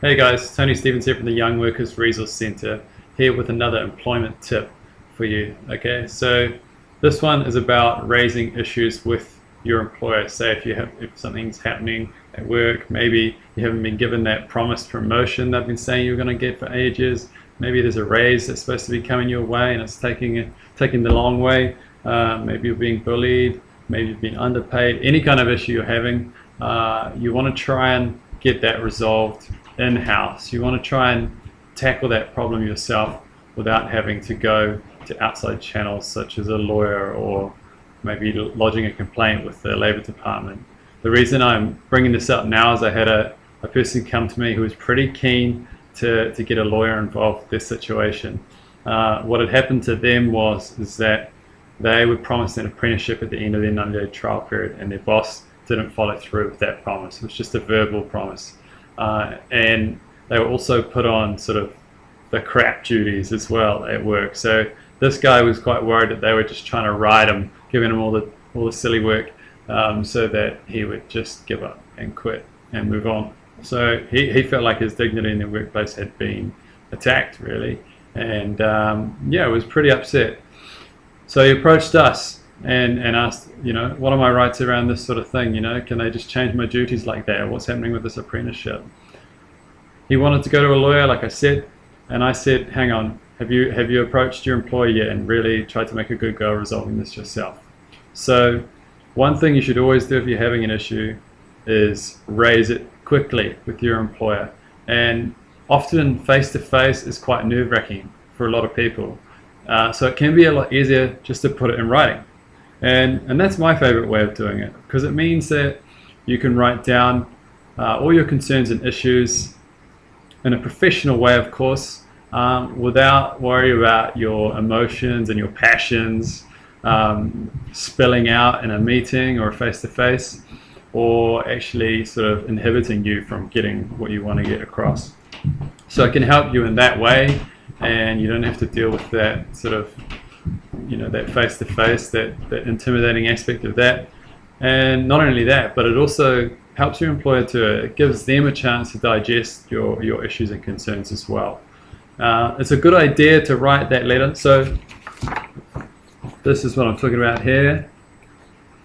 Hey guys, Tony Stevens here from the Young Workers Resource Centre, here with another employment tip for you. Okay, so this one is about raising issues with your employer. Say if something's happening at work, maybe you haven't been given that promised promotion they've been saying you're going to get for ages. Maybe there's a raise that's supposed to be coming your way and it's taking the long way. Maybe you're being bullied, maybe you've been underpaid. Any kind of issue you're having, you want to try and get that resolved in-house. You want to try and tackle that problem yourself without having to go to outside channels such as a lawyer or maybe lodging a complaint with the Labour Department. The reason I'm bringing this up now is I had a person come to me who was pretty keen to get a lawyer involved with this situation. What had happened to them is that they were promised an apprenticeship at the end of their 90-day trial period, and their boss didn't follow through with that promise. It was just a verbal promise. And they were also put on sort of the crap duties as well at work. So this guy was quite worried that they were just trying to ride him, giving him all the silly work, so that he would just give up and quit and move on. So he felt like his dignity in the workplace had been attacked, really, and yeah, was pretty upset. So he approached us and asked, what are my rights around this sort of thing? Can they just change my duties like that? What's happening with this apprenticeship? He wanted to go to a lawyer, like I said, and I said, hang on, have you approached your employer yet and really tried to make a good go of resolving this yourself? So one thing you should always do if you're having an issue is raise it quickly with your employer. And often face-to-face is quite nerve-wracking for a lot of people. So it can be a lot easier just to put it in writing. And that's my favorite way of doing it, because it means that you can write down all your concerns and issues in a professional way, of course, without worry about your emotions and your passions spilling out in a meeting or a face-to-face, or actually sort of inhibiting you from getting what you want to get across. So it can help you in that way, and you don't have to deal with that sort of that face-to-face, that intimidating aspect of that. And not only that, but it also helps your employer it gives them a chance to digest your issues and concerns as well. It's a good idea to write that letter. So this is what I'm talking about here.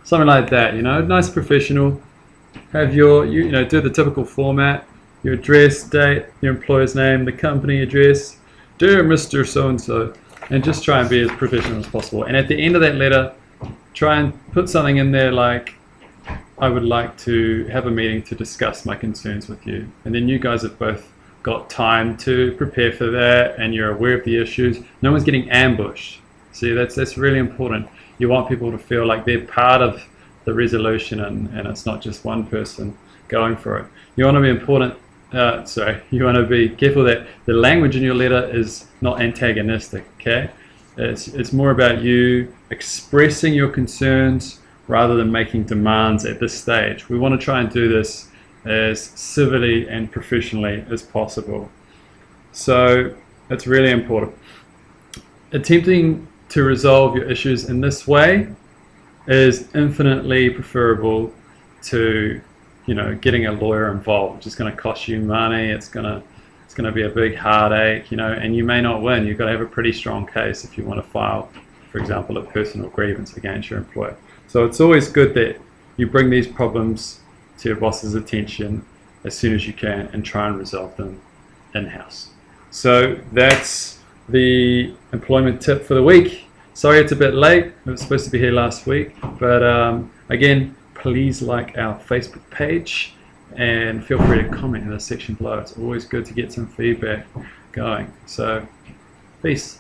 Something like that, nice professional. Have your, do the typical format, your address, date, your employer's name, the company address, dear Mr. So-and-so, and just try and be as professional as possible. And at the end of that letter, try and put something in there like, I would like to have a meeting to discuss my concerns with you. And then you guys have both got time to prepare for that, and you're aware of the issues. No one's getting ambushed. See, that's really important. You want people to feel like they're part of the resolution, and it's not just one person going for it. You want to be you want to be careful that the language in your letter is not antagonistic, okay? It's more about you expressing your concerns rather than making demands at this stage. We want to try and do this as civilly and professionally as possible. So it's really important. Attempting to resolve your issues in this way is infinitely preferable to getting a lawyer involved, which is going to cost you money. It's going to be a big heartache, and you may not win. You've got to have a pretty strong case if you want to file, for example, a personal grievance against your employer. So it's always good that you bring these problems to your boss's attention as soon as you can and try and resolve them in-house. So that's the employment tip for the week. Sorry it's a bit late. It was supposed to be here last week, but again, please like our Facebook page and feel free to comment in the section below. It's always good to get some feedback going. So, peace.